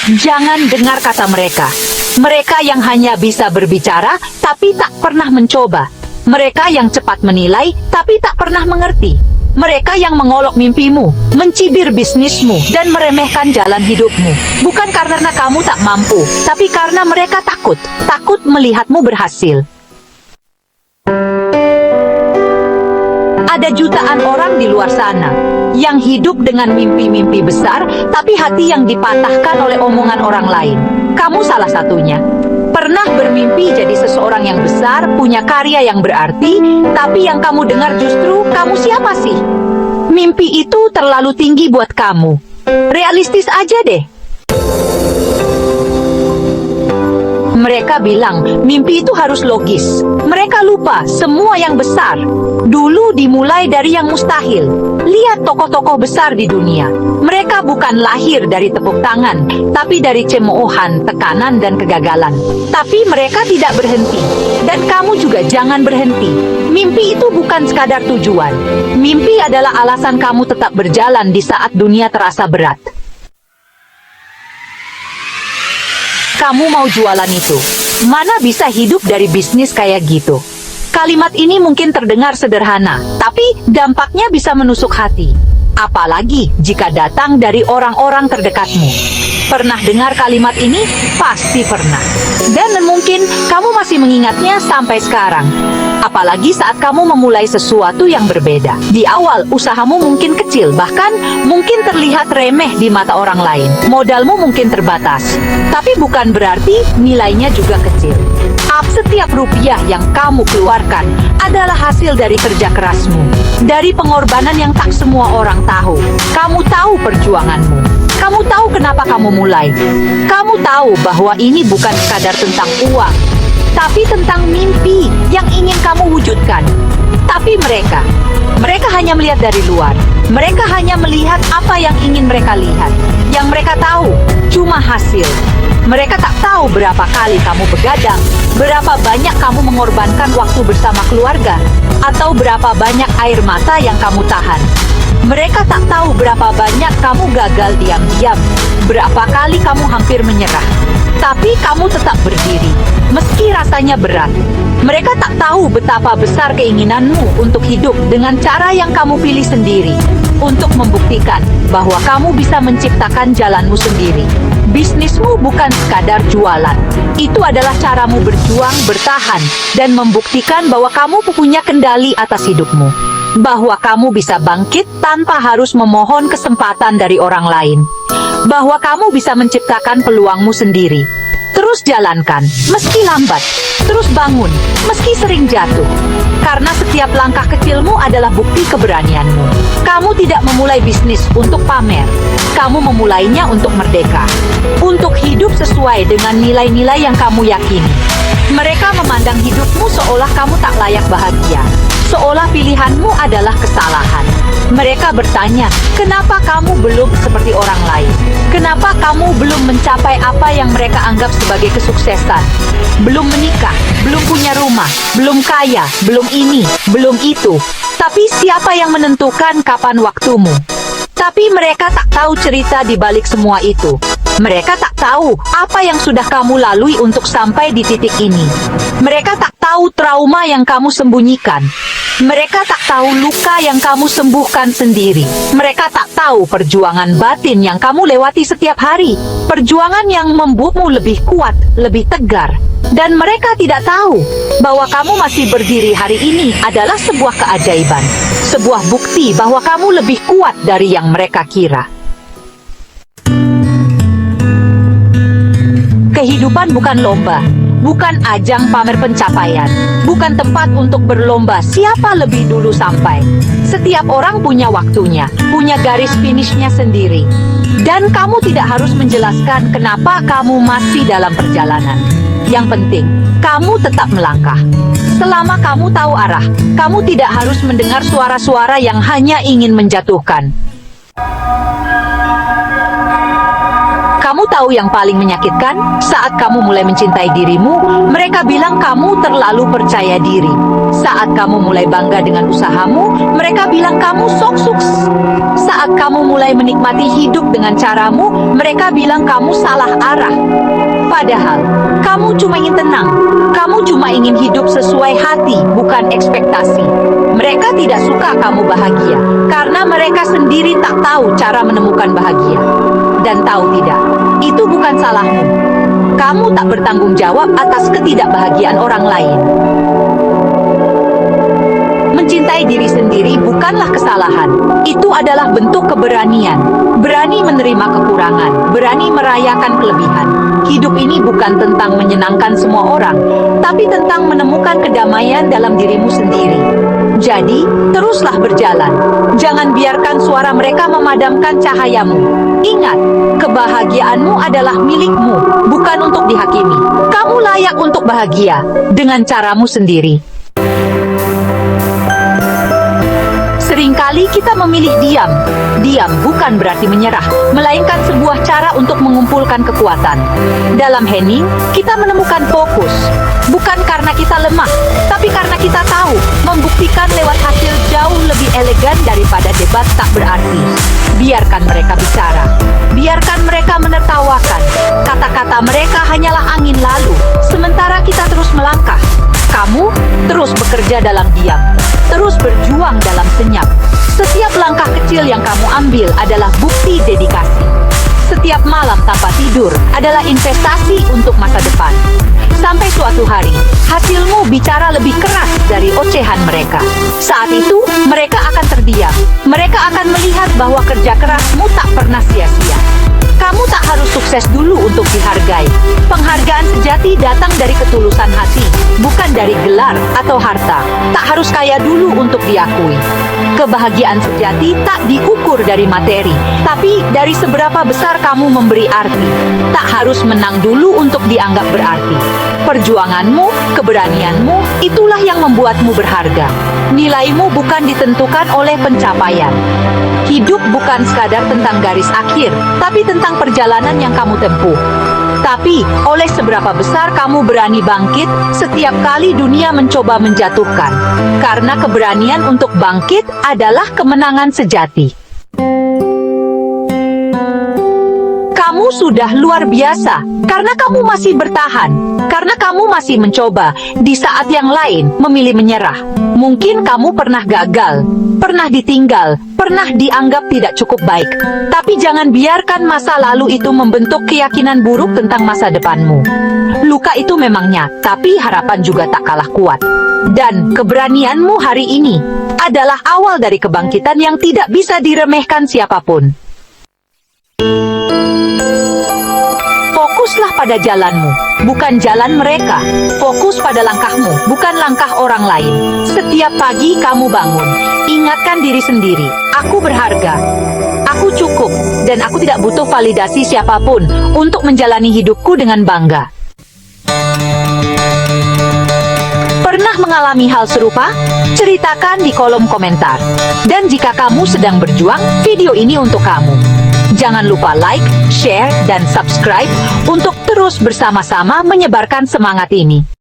Jangan dengar kata mereka. Mereka yang hanya bisa berbicara, tapi tak pernah mencoba. Mereka yang cepat menilai, tapi tak pernah mengerti. Mereka yang mengolok mimpimu, mencibir bisnismu, dan meremehkan jalan hidupmu. Bukan karena kamu tak mampu, tapi karena mereka takut. Takut melihatmu berhasil. Ada jutaan orang di luar sana yang hidup dengan mimpi-mimpi besar, tapi hati yang dipatahkan oleh omongan orang lain. Kamu salah satunya. Pernah bermimpi jadi seseorang yang besar, punya karya yang berarti, tapi yang kamu dengar justru, kamu siapa sih? Mimpi itu terlalu tinggi buat kamu. Realistis aja deh. Mereka bilang, mimpi itu harus logis. Mereka lupa, semua yang besar dulu dimulai dari yang mustahil. Lihat tokoh-tokoh besar di dunia. Mereka bukan lahir dari tepuk tangan, tapi dari cemoohan, tekanan, dan kegagalan. Tapi mereka tidak berhenti. Dan kamu juga jangan berhenti. Mimpi itu bukan sekadar tujuan. Mimpi adalah alasan kamu tetap berjalan di saat dunia terasa berat. Kamu mau jualan itu? Mana bisa hidup dari bisnis kayak gitu? Kalimat ini mungkin terdengar sederhana, tapi dampaknya bisa menusuk hati. Apalagi jika datang dari orang-orang terdekatmu. Pernah dengar kalimat ini? Pasti pernah. Dan mungkin kamu masih mengingatnya sampai sekarang. Apalagi saat kamu memulai sesuatu yang berbeda. Di awal, usahamu mungkin kecil, bahkan mungkin terlihat remeh di mata orang lain. Modalmu mungkin terbatas, tapi bukan berarti nilainya juga kecil. Setiap rupiah yang kamu keluarkan adalah hasil dari kerja kerasmu, dari pengorbanan yang tak semua orang tahu. Kamu tahu perjuanganmu. Kamu tahu kenapa kamu mulai. Kamu tahu bahwa ini bukan sekadar tentang uang, tapi tentang mimpi yang ingin kamu wujudkan. Tapi mereka hanya melihat dari luar. Mereka hanya melihat apa yang ingin mereka lihat. Yang mereka tahu cuma hasil. Mereka tak tahu berapa kali kamu begadang, berapa banyak kamu mengorbankan waktu bersama keluarga, atau berapa banyak air mata yang kamu tahan. Mereka tak tahu berapa banyak kamu gagal diam-diam, berapa kali kamu hampir menyerah. Tapi kamu tetap berdiri, meski rasanya berat. Mereka tak tahu betapa besar keinginanmu untuk hidup dengan cara yang kamu pilih sendiri, untuk membuktikan bahwa kamu bisa menciptakan jalanmu sendiri. Bisnismu bukan sekadar jualan. Itu adalah caramu berjuang, bertahan, dan membuktikan bahwa kamu punya kendali atas hidupmu. Bahwa kamu bisa bangkit tanpa harus memohon kesempatan dari orang lain. Bahwa kamu bisa menciptakan peluangmu sendiri. Terus jalankan, meski lambat. Terus bangun, meski sering jatuh. Karena setiap langkah kecilmu adalah bukti keberanianmu. Kamu tidak memulai bisnis untuk pamer. Kamu memulainya untuk merdeka. Untuk hidup sesuai dengan nilai-nilai yang kamu yakini. Mereka memandang hidupmu seolah kamu tak layak bahagia. Seolah pilihanmu adalah kesalahan. Mereka bertanya, kenapa kamu belum seperti orang lain? Kenapa kamu belum mencapai apa yang mereka anggap sebagai kesuksesan? Belum menikah, belum punya rumah, belum kaya, belum ini, belum itu. Tapi siapa yang menentukan kapan waktumu? Tapi mereka tak tahu cerita di balik semua itu. Mereka tak tahu apa yang sudah kamu lalui untuk sampai di titik ini. Mereka tak tahu trauma yang kamu sembunyikan. Mereka tak tahu luka yang kamu sembuhkan sendiri. Mereka tak tahu perjuangan batin yang kamu lewati setiap hari. Perjuangan yang membuatmu lebih kuat, lebih tegar. Dan mereka tidak tahu bahwa kamu masih berdiri hari ini adalah sebuah keajaiban. Sebuah bukti bahwa kamu lebih kuat dari yang mereka kira. Kehidupan bukan lomba, bukan ajang pamer pencapaian, bukan tempat untuk berlomba siapa lebih dulu sampai. Setiap orang punya waktunya, punya garis finishnya sendiri. Dan kamu tidak harus menjelaskan kenapa kamu masih dalam perjalanan. Yang penting, kamu tetap melangkah. Selama kamu tahu arah, kamu tidak harus mendengar suara-suara yang hanya ingin menjatuhkan. Kamu tahu tahu yang paling menyakitkan? Saat kamu mulai mencintai dirimu, mereka bilang kamu terlalu percaya diri. Saat kamu mulai bangga dengan usahamu, mereka bilang kamu sok sukses. Saat kamu mulai menikmati hidup dengan caramu, mereka bilang kamu salah arah. Padahal, kamu cuma ingin tenang. Kamu cuma ingin hidup sesuai hati, bukan ekspektasi. Mereka tidak suka kamu bahagia, karena mereka sendiri tak tahu cara menemukan bahagia. Dan tahu tidak, itu bukan salahmu. Kamu tak bertanggung jawab atas ketidakbahagiaan orang lain. Mencintai diri sendiri bukanlah kesalahan. Itu adalah bentuk keberanian. Berani menerima kekurangan, berani merayakan kelebihan. Hidup ini bukan tentang menyenangkan semua orang, tapi tentang menemukan kedamaian dalam dirimu sendiri. Jadi, teruslah berjalan. Jangan biarkan suara mereka memadamkan cahayamu. Ingat, kebahagiaanmu adalah milikmu, bukan untuk dihakimi. Kamu layak untuk bahagia dengan caramu sendiri. Seringkali kita memilih diam. Diam bukan berarti menyerah, melainkan sebuah cara untuk mengumpulkan kekuatan. Dalam hening, kita menemukan fokus. Bukan karena kita lemah, tapi karena kita tahu membuktikan lewat hasil jauh lebih elegan daripada debat tak berarti. Biarkan mereka bicara. Biarkan mereka menertawakan. Kata-kata mereka hanyalah angin lalu, sementara kita terus melangkah. Kamu terus bekerja dalam diam, terus berjuang dalam senyap. Setiap langkah kecil yang kamu ambil adalah bukti dedikasi. Setiap malam tanpa tidur adalah investasi untuk masa depan. Sampai suatu hari, hasilmu bicara lebih keras dari ocehan mereka. Saat itu, mereka akan terdiam. Mereka akan melihat bahwa kerja kerasmu tak pernah sia-sia. Kamu tak harus sukses dulu untuk dihargai. Penghargaan sejati datang dari ketulusan hati, bukan dari gelar atau harta. Tak harus kaya dulu untuk diakui. Kebahagiaan sejati tak diukur dari materi, tapi dari seberapa besar kamu memberi arti. Tak harus menang dulu untuk dianggap berarti. Perjuanganmu, keberanianmu, itulah yang membuatmu berharga. Nilaimu bukan ditentukan oleh pencapaian. Hidup bukan sekadar tentang garis akhir, tapi tentang perjalanan yang kamu tempuh. Tapi, oleh seberapa besar kamu berani bangkit setiap kali dunia mencoba menjatuhkan. Karena keberanian untuk bangkit adalah kemenangan sejati. Kamu sudah luar biasa, karena kamu masih bertahan, karena kamu masih mencoba, di saat yang lain memilih menyerah. Mungkin kamu pernah gagal, pernah ditinggal, pernah dianggap tidak cukup baik. Tapi jangan biarkan masa lalu itu membentuk keyakinan buruk tentang masa depanmu. Luka itu memang nyata, tapi harapan juga tak kalah kuat. Dan keberanianmu hari ini adalah awal dari kebangkitan yang tidak bisa diremehkan siapapun. Fokuslah pada jalanmu, bukan jalan mereka. Fokus pada langkahmu, bukan langkah orang lain. Setiap pagi kamu bangun, ingatkan diri sendiri, aku berharga, aku cukup, dan aku tidak butuh validasi siapapun untuk menjalani hidupku dengan bangga. Pernah mengalami hal serupa? Ceritakan di kolom komentar. Dan jika kamu sedang berjuang, video ini untuk kamu. Jangan lupa like, share, dan subscribe untuk terus bersama-sama menyebarkan semangat ini.